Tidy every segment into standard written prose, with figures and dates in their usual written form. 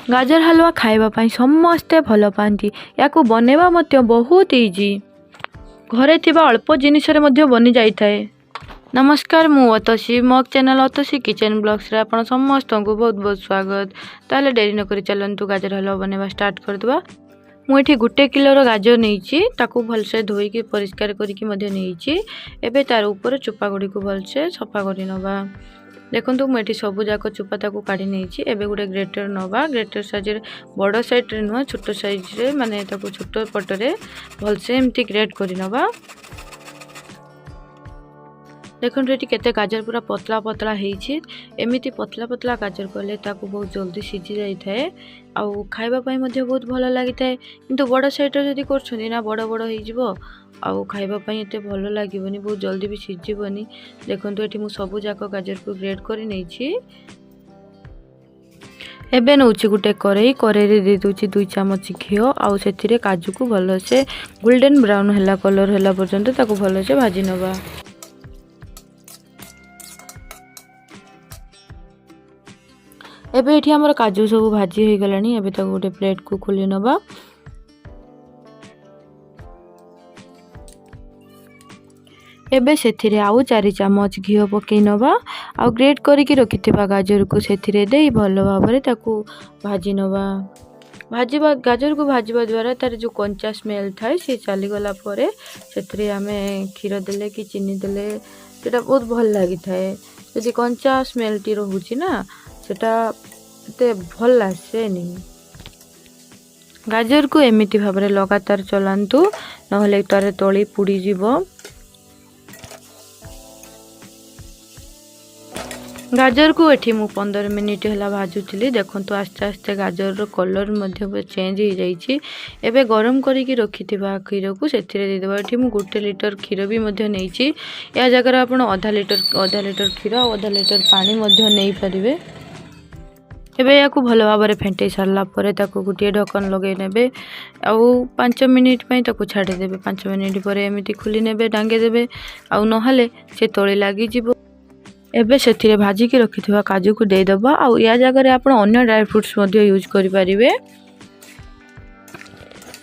गाजर हलवा खाइबा समस्ते भल पाती। या बनैबा बहुत इजी, घरे थिबा अल्प जिनिस बनी जाए। नमस्कार, मु अतसी मग चैनल अतसी किचन ब्लॉग्स रे आपण समस्त को बहुत बहुत स्वागत। ताले डेरी न करी चलंतु गाजर हलवा बनैबा स्टार्ट करदबा। मुझे 1 किलो गाजर नहीं ताकू भलसे धोईकी परिष्कार करिकी मध्य नहीं। एबे तार ऊपर चोपा गुड़ी को भलसे सफा करि नबा। देखंतु मुझे सबु जाक चोपा ताकू काढ़ी नहीं। एबे गुटे ग्रेटर नबा। ग्रेटर साइज बड़ साइड रे नुह, छोट साइज रे माने ताकू छोट पटरे भलसे एमती ग्रेट करि नबा। देखो ये केते गाजर पूरा पतला पतला होती। एमती पतला पतला गाजर कले ताकू बहुत जल्दी सीझी जाए थाए आउ खाइबा पई मध्य बहुत भल लगी थाए। किंतु बड़ साइड रे जदी करछनी ना बड़ बड़ हो जिवो आउ खाइबा पई एते भल लागिवनी, बहुत जल्दी भी सीझीबनी। देखंतु एठी मु सबु जाक गाजर को ग्रेट करि नैछि। एबे नौछि गुटे करेई रे दे दूछि 2 चमच घी आउ सेथिरे काजू को भल से गोल्डन ब्राउन हला कलर हला पर्यंत ताकू भल से भाजी नबा। एबे एठी हमर काजू सब भाजी हो गलानी। एबे ताको गोटे प्लेट को खोली नबा। एबे सेथिरे आउ 4 चमच घी पकई नबा आउ ग्रेट करिकी रखिथिबा गाजर को सेथिरे देई भलो भाबरे ताकू भाजी नबा। भाजीबा गाजर को भाजीबा द्वारा तार जो कंचा स्मेल थाए से चली गला परे सेथिरे हमें क्षीर देले कि चीनी देले सेटा बहुत भल लागि थाए। यदि कंचा स्मेल टी रहूची ना सेटा ते भल लासे नहीं। गाजर को एमिति भाबरे लगातार चलांतु नहले तारे तळी पुड़ी जीवो। गाजर को एठी मु 15 मिनिट हला भाजुथिली। देखंतु आस्ते आस्ते गाजर रो कलर मध्य चेंज हो जाइछि। एबे गरम करिकी रखिथिबा क्षीर को सेथिरे दे देबा। एठी मु 1 लिटर क्षीर भी मध्य नेइछि। या जगह रे आपण आधा लिटर क्षीर और आधा लिटर पानी मध्य नै परिबे। एबे याकू भल भाबरे फेंटे सारला परे ताकू गुटिए ढक्कन लगे नेबे आउ 5 मिनिट पई ताकू छाडी देबे। 5 मिनिट परे एमिति खुली नेबे, डांगे देबे आउ नहले से तळे लागी जिवो। एबे सेथिरे भाजी के रखिथिबा काजू को दे दबा आउ या जगह रे आपण अन्य ड्राई फ्रूट्स मध्ये यूज करि परिबे।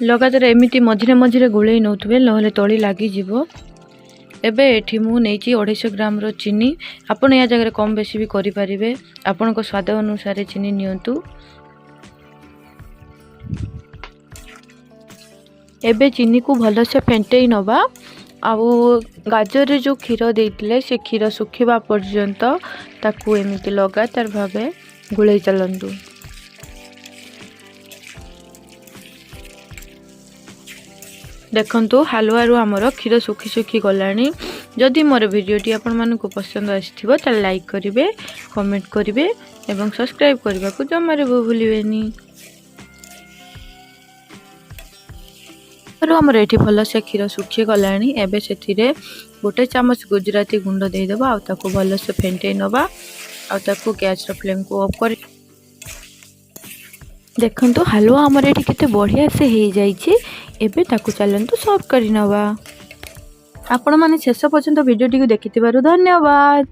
लगातार एमिति मझिरे मझिरे गुळेई नउतबे नहले तळे लागी जिवो। एबे एठी मु नेछि 250 ग्राम रो चीनी। आपण या जगह रे कम बेसी भी करि परिबे, आपण को स्वाद अनुसार चीनी नियंतु। एबे चीनी को भल से फेंटेई नबा आउ गाजर रे जो क्षीर देइतले से क्षीर सुखिबा पर्यंत ताकू एमिति लगातार भाबे गुळेई चलंतु। देखंतु हलवा रो हमर क्षीर सुखी सुखी गलानी। जदि मोर वीडियोटी आपण मानको पसंद आछिथिबो त लाइक करिवे, कमेंट करिवे एवं सब्सक्राइब करबा को जमारे भूलिबेनी। रो हमर एठी भल से क्षीर सुखी गलानी। एबे सेथिरे 1 चमच गुजराती गुंड दे देबा आ ताको भल से फेंटे नबा आ ताको गैस रो फ्लेम को ऑफ कर। देखंतु हलवा हमर एठी केते बढ़िया से हे जाईछि। एबे ताकू चलंतु सर्व करि नबा। आपण माने शेष पर्यंत वीडियोटी को देखिथिबारु धन्यवाद।